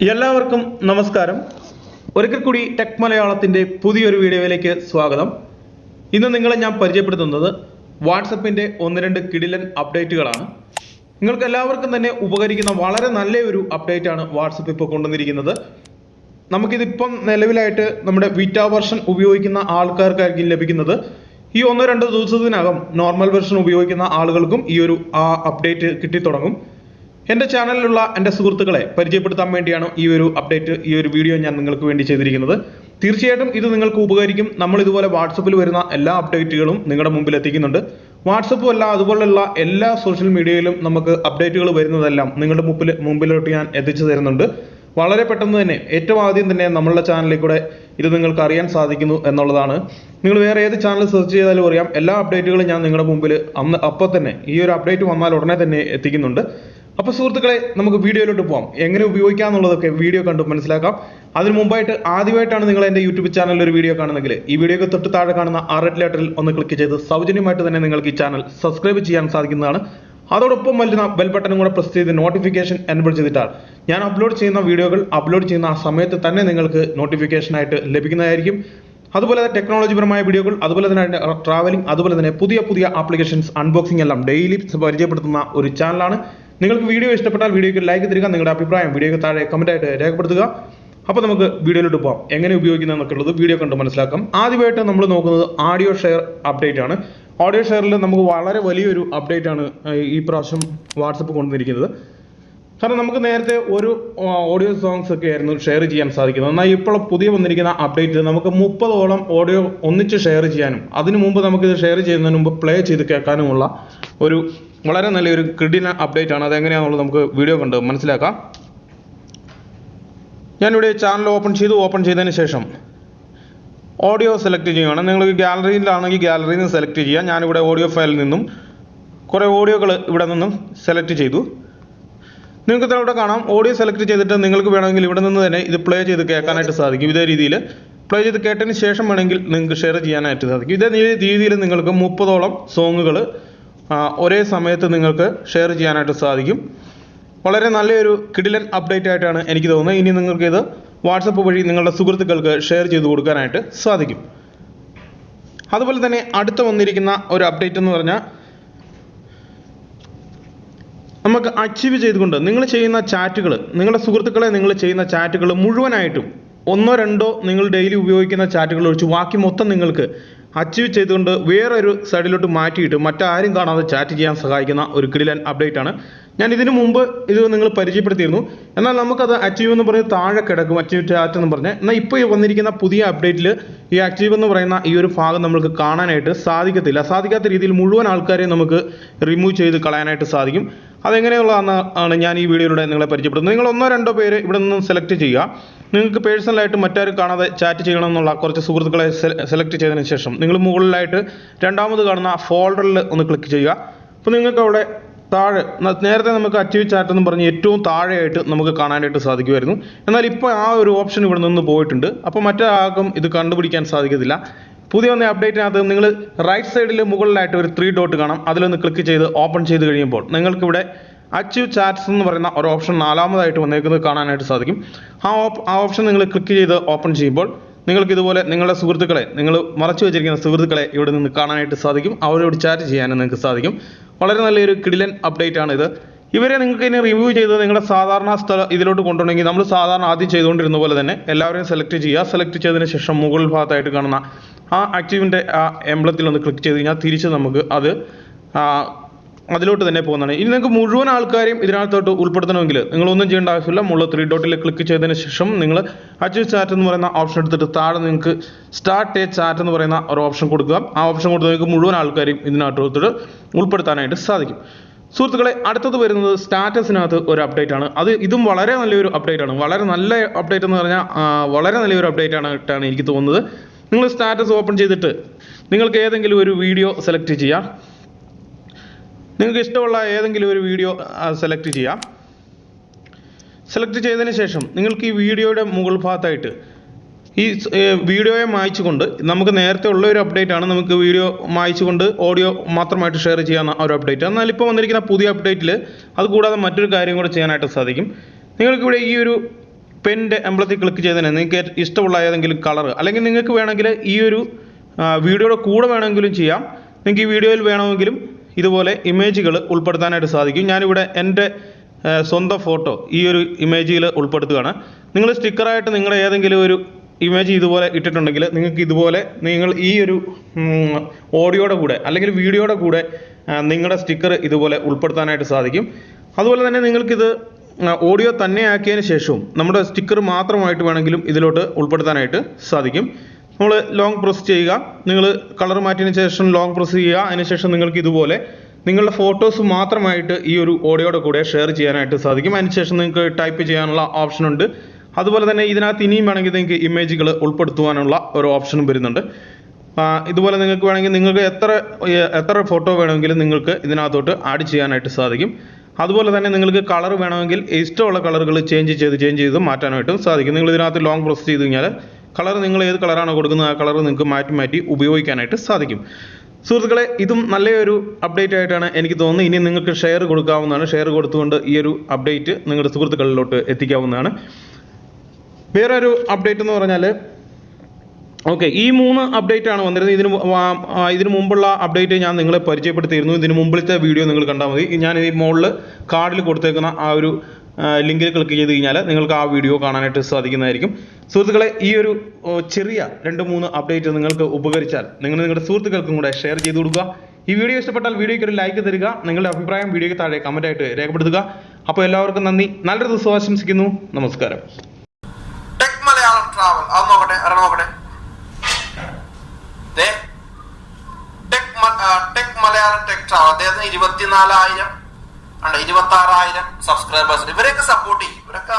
എല്ലാവർക്കും നമസ്കാരം. ഒരിക്കൽ കൂടി ടെക് മലയാളത്തിൻ്റെ പുതിയൊരു വീഡിയോയിലേക്ക് സ്വാഗതം. ഇന്ന് നിങ്ങളെ ഞാൻ പരിചയപ്പെടുത്തുന്നത് വാട്സപ്പിൻ്റെ ഒന്ന് രണ്ട് കിടിലൻ അപ്ഡേറ്റുകളാണ്. നിങ്ങൾക്ക് എല്ലാവർക്കും തന്നെ ഉപകരിക്കുന്ന വളരെ നല്ലൊരു അപ്ഡേറ്റാണ് വാട്സപ്പ് ഇപ്പോൾ കൊണ്ടുവന്നിരിക്കുന്നത്. നമുക്കിതിപ്പം നിലവിലായിട്ട് നമ്മുടെ ബീറ്റാ വെർഷൻ ഉപയോഗിക്കുന്ന ആൾക്കാർക്കായിരിക്കും ലഭിക്കുന്നത്. ഈ ഒന്നോ രണ്ടോ ദിവസത്തിനകം നോർമൽ വെർഷൻ ഉപയോഗിക്കുന്ന ആളുകൾക്കും ഈ ഒരു അപ്ഡേറ്റ് കിട്ടിത്തുടങ്ങും. എൻ്റെ ചാനലിലുള്ള എൻ്റെ സുഹൃത്തുക്കളെ പരിചയപ്പെടുത്താൻ വേണ്ടിയാണ് ഈ ഒരു അപ്ഡേറ്റ്, ഈ ഒരു വീഡിയോ ഞാൻ നിങ്ങൾക്ക് വേണ്ടി ചെയ്തിരിക്കുന്നത്. തീർച്ചയായിട്ടും ഇത് നിങ്ങൾക്ക് ഉപകരിക്കും. നമ്മൾ ഇതുപോലെ വാട്സപ്പിൽ വരുന്ന എല്ലാ അപ്ഡേറ്റുകളും നിങ്ങളുടെ മുമ്പിൽ എത്തിക്കുന്നുണ്ട്. വാട്സപ്പും അല്ല, അതുപോലുള്ള എല്ലാ സോഷ്യൽ മീഡിയയിലും നമുക്ക് അപ്ഡേറ്റുകൾ വരുന്നതെല്ലാം നിങ്ങളുടെ മുമ്പിലോട്ട് ഞാൻ എത്തിച്ചു തരുന്നുണ്ട്. വളരെ പെട്ടെന്ന് തന്നെ ഏറ്റവും ആദ്യം തന്നെ നമ്മളുടെ ചാനലിൽ കൂടെ ഇത് നിങ്ങൾക്ക് അറിയാൻ സാധിക്കുന്നു എന്നുള്ളതാണ്. നിങ്ങൾ വേറെ ഏത് ചാനൽ സെർച്ച് ചെയ്താലും അറിയാം, എല്ലാ അപ്ഡേറ്റുകളും ഞാൻ നിങ്ങളുടെ മുമ്പിൽ അപ്പോൾ തന്നെ ഈ ഒരു അപ്ഡേറ്റ് വന്നാൽ ഉടനെ തന്നെ എത്തിക്കുന്നുണ്ട്. അപ്പോൾ സുഹൃത്തുക്കളെ, നമുക്ക് വീഡിയോയിലോട്ട് പോകാം. എങ്ങനെ ഉപയോഗിക്കാം എന്നുള്ളതൊക്കെ വീഡിയോ കണ്ട് മനസ്സിലാക്കാം. അതിന് മുമ്പായിട്ട് ആദ്യമായിട്ടാണ് നിങ്ങൾ എൻ്റെ യൂട്യൂബ് ചാനലിൽ ഒരു വീഡിയോ കാണുന്നെങ്കിൽ ഈ വീഡിയോക്ക് തൊട്ട് താഴെ കാണുന്ന ആ റെഡ് ലെറ്ററിൽ ഒന്ന് ക്ലിക്ക് ചെയ്ത് സൗജന്യമായിട്ട് തന്നെ നിങ്ങൾക്ക് ഈ ചാനൽ സബ്സ്ക്രൈബ് ചെയ്യാൻ സാധിക്കുന്നതാണ്. അതോടൊപ്പം വരുന്ന ബെൽ ബട്ടണും കൂടെ പ്രസ് ചെയ്ത് നോട്ടിഫിക്കേഷൻ എനേബിൾ ചെയ്തിട്ടാൽ ഞാൻ അപ്ലോഡ് ചെയ്യുന്ന വീഡിയോകൾ അപ്ലോഡ് ചെയ്യുന്ന ആ സമയത്ത് തന്നെ നിങ്ങൾക്ക് നോട്ടിഫിക്കേഷനായിട്ട് ലഭിക്കുന്നതായിരിക്കും. അതുപോലെ തന്നെ ടെക്നോളജിപരമായ വീഡിയോകൾ, അതുപോലെ തന്നെ ട്രാവലിംഗ്, അതുപോലെ തന്നെ പുതിയ പുതിയ ആപ്ലിക്കേഷൻസ് അൺബോക്സിംഗ് എല്ലാം ഡെയിലി പരിചയപ്പെടുത്തുന്ന ഒരു ചാനലാണ്. നിങ്ങൾക്ക് വീഡിയോ ഇഷ്ടപ്പെട്ടാൽ വീഡിയോയ്ക്ക് ലൈക്ക് തരിക, നിങ്ങളുടെ അഭിപ്രായം വീഡിയോയ്ക്ക് താഴെ കമൻറ്റായിട്ട് രേഖപ്പെടുത്തുക. അപ്പോൾ നമുക്ക് വീഡിയോയിലോട്ട് പോകാം. എങ്ങനെ ഉപയോഗിക്കുന്നതെന്നൊക്കെ ഉള്ളത് വീഡിയോ കണ്ട് മനസ്സിലാക്കാം. ആദ്യമായിട്ട് നമ്മൾ നോക്കുന്നത് ഓഡിയോ ഷെയർ അപ്ഡേറ്റ് ആണ്. ഓഡിയോ ഷെയറിൽ നമുക്ക് വളരെ വലിയൊരു അപ്ഡേറ്റ് ആണ് ഈ പ്രാവശ്യം വാട്സപ്പ് കൊണ്ടുവന്നിരിക്കുന്നത്. കാരണം നമുക്ക് നേരത്തെ ഒരു ഓഡിയോ സോങ്സ് ഒക്കെ ആയിരുന്നു ഷെയർ ചെയ്യാൻ സാധിക്കുന്നത്. എന്നാൽ ഇപ്പോൾ പുതിയ വന്നിരിക്കുന്ന അപ്ഡേറ്റ് നമുക്ക് 30ഓളം ഓഡിയോ ഒന്നിച്ച് ഷെയർ ചെയ്യാനും അതിനു മുമ്പ് നമുക്കിത് ഷെയർ ചെയ്യുന്നതിന് മുമ്പ് പ്ലേ ചെയ്ത് കേൾക്കാനുമുള്ള ഒരു വളരെ നല്ലൊരു കിടിലൻ അപ്ഡേറ്റ് ആണ്. അതെങ്ങനെയാണെന്നുള്ളത് നമുക്ക് വീഡിയോ കണ്ട് മനസ്സിലാക്കാം. ഞാനിവിടെ ചാനൽ ഓപ്പൺ ചെയ്തതിന് ശേഷം ഓഡിയോ സെലക്ട് ചെയ്യുകയാണ്. നിങ്ങൾക്ക് ഗാലറിയിലാണെങ്കിൽ ഗാലറിയിൽ നിന്ന് സെലക്ട് ചെയ്യുക. ഞാനിവിടെ ഓഡിയോ ഫയലിൽ നിന്നും കുറേ ഓഡിയോകൾ ഇവിടെ നിന്നും സെലക്ട് ചെയ്തു. നിങ്ങൾക്ക് ഇവിടെ കാണാം, ഓഡിയോ സെലക്ട് ചെയ്തിട്ട് നിങ്ങൾക്ക് വേണമെങ്കിൽ ഇവിടെ നിന്ന് തന്നെ ഇത് പ്ലേ ചെയ്ത് കേൾക്കാനായിട്ട് സാധിക്കും. ഇതേ രീതിയിൽ പ്ലേ ചെയ്ത് കേട്ടതിന് ശേഷം വേണമെങ്കിൽ നിങ്ങൾക്ക് ഷെയർ ചെയ്യാനായിട്ട് സാധിക്കും. ഇതേ രീതിയിൽ നിങ്ങൾക്ക് 30ഓളം സോങ്ങുകൾ ഒരേ സമയത്ത് നിങ്ങൾക്ക് ഷെയർ ചെയ്യാനായിട്ട് സാധിക്കും. വളരെ നല്ലൊരു കിടിലൻ അപ്ഡേറ്റ് ആയിട്ടാണ് എനിക്ക് തോന്നുന്നത്. ഇനി നിങ്ങൾക്കിത് വാട്സപ്പ് വഴി നിങ്ങളുടെ സുഹൃത്തുക്കൾക്ക് ഷെയർ ചെയ്ത് കൊടുക്കാനായിട്ട് സാധിക്കും. അതുപോലെ തന്നെ അടുത്ത വന്നിരിക്കുന്ന ഒരു അപ്ഡേറ്റ് എന്ന് പറഞ്ഞാൽ, നമുക്ക് അച്ചീവ് ചെയ്തുകൊണ്ട് നിങ്ങൾ ചെയ്യുന്ന ചാറ്റുകൾ, നിങ്ങളുടെ സുഹൃത്തുക്കളെ നിങ്ങൾ ചെയ്യുന്ന ചാറ്റുകൾ മുഴുവനായിട്ടും ഒന്നോ രണ്ടോ നിങ്ങൾ ഡെയിലി ഉപയോഗിക്കുന്ന ചാറ്റുകൾ ഒഴിച്ച് ബാക്കി മൊത്തം നിങ്ങൾക്ക് അച്ചീവ് ചെയ്തുകൊണ്ട് വേറൊരു സൈഡിലോട്ട് മാറ്റിയിട്ട് മറ്റാരും കാണാതെ ചാറ്റ് ചെയ്യാൻ സഹായിക്കുന്ന ഒരു കിടിലൻ അപ്ഡേറ്റ് ആണ്. ഞാൻ ഇതിനു മുമ്പ് ഇത് നിങ്ങൾ പരിചയപ്പെടുത്തിയിരുന്നു. എന്നാൽ നമുക്കത് അച്ചീവ് എന്ന് പറഞ്ഞ് താഴെ കിടക്കും, അച്ചീവ് ചാറ്റ് എന്ന് പറഞ്ഞ്. എന്നാൽ ഇപ്പോൾ വന്നിരിക്കുന്ന പുതിയ അപ്ഡേറ്റിൽ ഈ അച്ചീവ് എന്ന് പറയുന്ന ഈ ഒരു ഭാഗം നമുക്ക് കാണാനായിട്ട് സാധിക്കാത്ത രീതിയിൽ മുഴുവൻ ആൾക്കാരെയും നമുക്ക് റിമൂവ് ചെയ്ത് കളയാനായിട്ട് സാധിക്കും. അതെങ്ങനെയുള്ളതാണ് ഞാൻ ഈ വീഡിയോയിലൂടെ നിങ്ങളെ പരിചയപ്പെടുത്തുന്നത്. നിങ്ങൾ ഒന്നോ രണ്ടോ പേര് ഇവിടെ നിന്ന് സെലക്ട് ചെയ്യുക. നിങ്ങൾക്ക് പേഴ്സണലായിട്ട് മറ്റാരും കാണാതെ ചാറ്റ് ചെയ്യണമെന്നുള്ള കുറച്ച് സുഹൃത്തുക്കളെ സെലക്ട് ചെയ്തതിന് ശേഷം നിങ്ങൾ മുകളിലായിട്ട് രണ്ടാമത് കാണുന്ന ഫോൾഡറിൽ ഒന്ന് ക്ലിക്ക് ചെയ്യുക. അപ്പോൾ നിങ്ങൾക്ക് അവിടെ താഴെ നേരത്തെ നമുക്ക് അച്ചീവ് ചാറ്റ് എന്ന് പറഞ്ഞ് ഏറ്റവും താഴെയായിട്ട് നമുക്ക് കാണാനായിട്ട് സാധിക്കുമായിരുന്നു. എന്നാൽ ഇപ്പോൾ ആ ഒരു ഓപ്ഷൻ ഇവിടെ നിന്ന് പോയിട്ടുണ്ട്. അപ്പോൾ മറ്റാർക്കും ഇത് കണ്ടുപിടിക്കാൻ സാധിക്കത്തില്ല. പുതിയ വന്ന അപ്ഡേറ്റിനകത്ത് നിങ്ങൾ റൈറ്റ് സൈഡിൽ മുകളിലായിട്ട് ഒരു 3 ഡോട്ട് കാണാം. അതിലൊന്ന് ക്ലിക്ക് ചെയ്ത് ഓപ്പൺ ചെയ്ത് കഴിയുമ്പോൾ നിങ്ങൾക്കിവിടെ അച്ചീവ് ചാറ്റ്സ് എന്ന് പറയുന്ന ഒരു ഓപ്ഷൻ നാലാമതായിട്ട് വന്നേക്കുന്നത് കാണാനായിട്ട് സാധിക്കും. ആ ഓപ്ഷൻ നിങ്ങൾ ക്ലിക്ക് ചെയ്ത് ഓപ്പൺ ചെയ്യുമ്പോൾ നിങ്ങൾക്ക് ഇതുപോലെ നിങ്ങളുടെ സുഹൃത്തുക്കളെ, നിങ്ങൾ മറച്ചു വെച്ചിരിക്കുന്ന സുഹൃത്തുക്കളെ ഇവിടെ നിന്ന് കാണാനായിട്ട് സാധിക്കും. അവരോട് ചാറ്റ് ചെയ്യാനും നിങ്ങൾക്ക് സാധിക്കും. വളരെ നല്ലൊരു കിടിലൻ അപ്ഡേറ്റ് ആണിത്. ഇവരെ നിങ്ങൾക്ക് ഇനി റിവ്യൂ ചെയ്ത് നിങ്ങളുടെ സാധാരണ ഇതിലോട്ട് കൊണ്ടുപോകണമെങ്കിൽ നമ്മൾ സാധാരണ ആദ്യം ചെയ്തുകൊണ്ടിരുന്ന പോലെ തന്നെ എല്ലാവരെയും സെലക്ട് ചെയ്യുക. സെലക്ട് ചെയ്തതിന് ശേഷം മുകൾ ഭാഗത്തായിട്ട് കാണുന്ന ആ ആക്റ്റീവിൻ്റെ ആ എംബ്ലത്തിൽ ഒന്ന് ക്ലിക്ക് ചെയ്ത് കഴിഞ്ഞാൽ തിരിച്ച് നമുക്ക് അത് അതിലോട്ട് തന്നെ പോകുന്നതാണ്. ഇനി നിങ്ങൾക്ക് മുഴുവൻ ആൾക്കാരെയും ഇതിനകത്തോട്ട് ഉൾപ്പെടുത്തണമെങ്കിൽ നിങ്ങളൊന്നും ചെയ്യേണ്ട ആവശ്യമില്ല. മുകളിൽ 3 ഡോട്ടിൽ ക്ലിക്ക് ചെയ്തതിന് ശേഷം നിങ്ങൾ അച്ചീവ് ചാറ്റ് എന്ന് പറയുന്ന ഓപ്ഷൻ എടുത്തിട്ട് താഴെ നിങ്ങൾക്ക് സ്റ്റാർട്ട് എ ചാറ്റ് എന്ന് പറയുന്ന ഒരു ഓപ്ഷൻ കൊടുക്കുക. ആ ഓപ്ഷൻ കൊടുത്ത് നിങ്ങൾക്ക് മുഴുവൻ ആൾക്കാരെയും ഇതിനകത്തോട്ട് ഉൾപ്പെടുത്താനായിട്ട് സാധിക്കും. സുഹൃത്തുക്കളെ, അടുത്തത് വരുന്നത് സ്റ്റാറ്റസിനകത്ത് ഒരു അപ്ഡേറ്റ് ആണ്. ഇതും വളരെ നല്ലൊരു അപ്ഡേറ്റ് ആണ്. വളരെ നല്ല അപ്ഡേറ്റ് എന്ന് പറഞ്ഞാൽ വളരെ നല്ലൊരു അപ്ഡേറ്റ് ആയിട്ടാണ് എനിക്ക് തോന്നുന്നത്. നിങ്ങൾ സ്റ്റാറ്റസ് ഓപ്പൺ ചെയ്തിട്ട് നിങ്ങൾക്ക് ഏതെങ്കിലും ഒരു വീഡിയോ സെലക്ട് ചെയ്യാം. നിങ്ങൾക്ക് ഇഷ്ടമുള്ള ഏതെങ്കിലും ഒരു വീഡിയോ സെലക്ട് ചെയ്യാം. സെലക്ട് ചെയ്തതിന് ശേഷം നിങ്ങൾക്ക് ഈ വീഡിയോയുടെ മുകൾ ഭാഗത്തായിട്ട് ഈ വീഡിയോയെ മായ്ച്ചുകൊണ്ട്, നമുക്ക് നേരത്തെ ഉള്ള ഒരു അപ്ഡേറ്റ് ആണ്, നമുക്ക് വീഡിയോ മായ്ച്ചുകൊണ്ട് ഓഡിയോ മാത്രമായിട്ട് ഷെയർ ചെയ്യാവുന്ന ഒരു അപ്ഡേറ്റ്. എന്നാൽ ഇപ്പോൾ വന്നിരിക്കുന്ന പുതിയ അപ്ഡേറ്റിൽ അത് കൂടാതെ മറ്റൊരു കാര്യം കൂടെ ചെയ്യാനായിട്ട് സാധിക്കും. നിങ്ങൾക്കിവിടെ ഈ ഒരു പെൻ്റെ എംബ്ലത്തിൽ ക്ലിക്ക് ചെയ്തതിന് നിങ്ങൾക്ക് ഇഷ്ടമുള്ള ഏതെങ്കിലും കളർ, അല്ലെങ്കിൽ നിങ്ങൾക്ക് വേണമെങ്കിൽ ഈ ഒരു വീഡിയോയുടെ കൂടെ വേണമെങ്കിലും ചെയ്യാം. നിങ്ങൾക്ക് ഈ വീഡിയോയിൽ വേണമെങ്കിലും ഇതുപോലെ ഇമേജുകൾ ഉൾപ്പെടുത്താനായിട്ട് സാധിക്കും. ഞാനിവിടെ എൻ്റെ സ്വന്തം ഫോട്ടോ ഈ ഒരു ഇമേജിൽ ഉൾപ്പെടുത്തുകയാണ്. നിങ്ങൾ സ്റ്റിക്കറായിട്ട് നിങ്ങളുടെ ഏതെങ്കിലും ഒരു ഇമേജ് ഇതുപോലെ ഇട്ടിട്ടുണ്ടെങ്കിൽ നിങ്ങൾക്ക് ഇതുപോലെ നിങ്ങൾ ഈ ഒരു ഓഡിയോയുടെ കൂടെ അല്ലെങ്കിൽ വീഡിയോയുടെ കൂടെ നിങ്ങളുടെ സ്റ്റിക്കർ ഇതുപോലെ ഉൾപ്പെടുത്താനായിട്ട് സാധിക്കും. അതുപോലെ തന്നെ നിങ്ങൾക്കിത് ഓഡിയോ തന്നെ ആക്കിയതിന് ശേഷവും നമ്മുടെ സ്റ്റിക്കർ മാത്രമായിട്ട് വേണമെങ്കിലും ഇതിലോട്ട് ഉൾപ്പെടുത്താനായിട്ട് സാധിക്കും. നമ്മൾ ലോങ് പ്രസ് ചെയ്യുക, നിങ്ങൾ കളർ മാറ്റിയതിന് ശേഷം ലോങ് പ്രസ് ചെയ്യുക. അതിനുശേഷം നിങ്ങൾക്ക് ഇതുപോലെ നിങ്ങളുടെ ഫോട്ടോസ് മാത്രമായിട്ട് ഈ ഒരു ഓഡിയോയുടെ കൂടെ ഷെയർ ചെയ്യാനായിട്ട് സാധിക്കും. അതിനുശേഷം നിങ്ങൾക്ക് ടൈപ്പ് ചെയ്യാനുള്ള ഓപ്ഷൻ ഉണ്ട്. അതുപോലെ തന്നെ ഇതിനകത്ത് ഇനിയും വേണമെങ്കിൽ നിങ്ങൾക്ക് ഇമേജുകൾ ഉൾപ്പെടുത്തുവാനുള്ള ഒരു ഓപ്ഷനും വരുന്നുണ്ട്. ഇതുപോലെ നിങ്ങൾക്ക് വേണമെങ്കിൽ നിങ്ങൾക്ക് എത്ര ഫോട്ടോ വേണമെങ്കിലും നിങ്ങൾക്ക് ഇതിനകത്തോട്ട് ആഡ് ചെയ്യാനായിട്ട് സാധിക്കും. അതുപോലെ തന്നെ നിങ്ങൾക്ക് കളർ വേണമെങ്കിൽ ഇഷ്ടമുള്ള കളറുകൾ ചേഞ്ച് ചെയ്ത് മാറ്റാനായിട്ടും സാധിക്കും. നിങ്ങൾ ഇതിനകത്ത് ലോങ് പ്രസ് ചെയ്ത് കഴിഞ്ഞാൽ കളർ നിങ്ങൾ ഏത് കളറാണോ കൊടുക്കുന്നത് ആ കളർ നിങ്ങൾക്ക് മാറ്റി ഉപയോഗിക്കാനായിട്ട് സാധിക്കും. സുഹൃത്തുക്കളെ, ഇതും നല്ലൊരു അപ്ഡേറ്റ് ആയിട്ടാണ് എനിക്ക് തോന്നുന്നത്. ഇനി നിങ്ങൾക്ക് ഷെയർ കൊടുക്കാവുന്നതാണ്. ഷെയർ കൊടുത്തുകൊണ്ട് ഈ ഒരു അപ്ഡേറ്റ് നിങ്ങളുടെ സുഹൃത്തുക്കളിലോട്ട് എത്തിക്കാവുന്നതാണ്. വേറൊരു അപ്ഡേറ്റ് എന്ന് പറഞ്ഞാൽ ഓക്കെ, ഈ 3 അപ്ഡേറ്റ് ആണ് വന്നിരുന്നത്. ഇതിന് മുമ്പുള്ള അപ്ഡേറ്റ് ഞാൻ നിങ്ങളെ പരിചയപ്പെടുത്തിയിരുന്നു. ഇതിന് മുമ്പിലത്തെ വീഡിയോ നിങ്ങൾ കണ്ടാൽ മതി. ഞാൻ ഈ മുകളിൽ കാർഡിൽ കൊടുത്തേക്കുന്ന ആ ഒരു ലിങ്കിൽ ക്ലിക്ക് ചെയ്ത് കഴിഞ്ഞാൽ നിങ്ങൾക്ക് ആ വീഡിയോ കാണാനായിട്ട് സാധിക്കുന്നതായിരിക്കും. സുഹൃത്തുക്കളെ, ഈ ഒരു ചെറിയ 2-3 അപ്ഡേറ്റ് നിങ്ങൾക്ക് ഉപകരിച്ചാൽ നിങ്ങൾ നിങ്ങളുടെ സുഹൃത്തുക്കൾക്കും കൂടെ ഷെയർ ചെയ്ത് കൊടുക്കുക. ഈ വീഡിയോ ഇഷ്ടപ്പെട്ടാൽ വീഡിയോയ്ക്ക് ഒരു ലൈക്ക് തരിക. നിങ്ങളുടെ അഭിപ്രായം വീഡിയോയ്ക്ക് താഴെ കമൻറ്റായിട്ട് രേഖപ്പെടുത്തുക. അപ്പോൾ എല്ലാവർക്കും നന്ദി, നല്ലൊരു ദിവസം ആശംസിക്കുന്നു. നമസ്കാരം. ടെക് മലയാളം ട്രാവൽ അത് നോക്കട്ടെ, നോക്കട്ടെ. ടെക് മലയാളം ടെക് ട്രാവൽ അദ്ദേഹത്തിന് 24,000 26,000 സബ്സ്ക്രൈബേഴ്സ്. ഇവരെയൊക്കെ സപ്പോർട്ട് ചെയ്യും. ഇവരൊക്കെ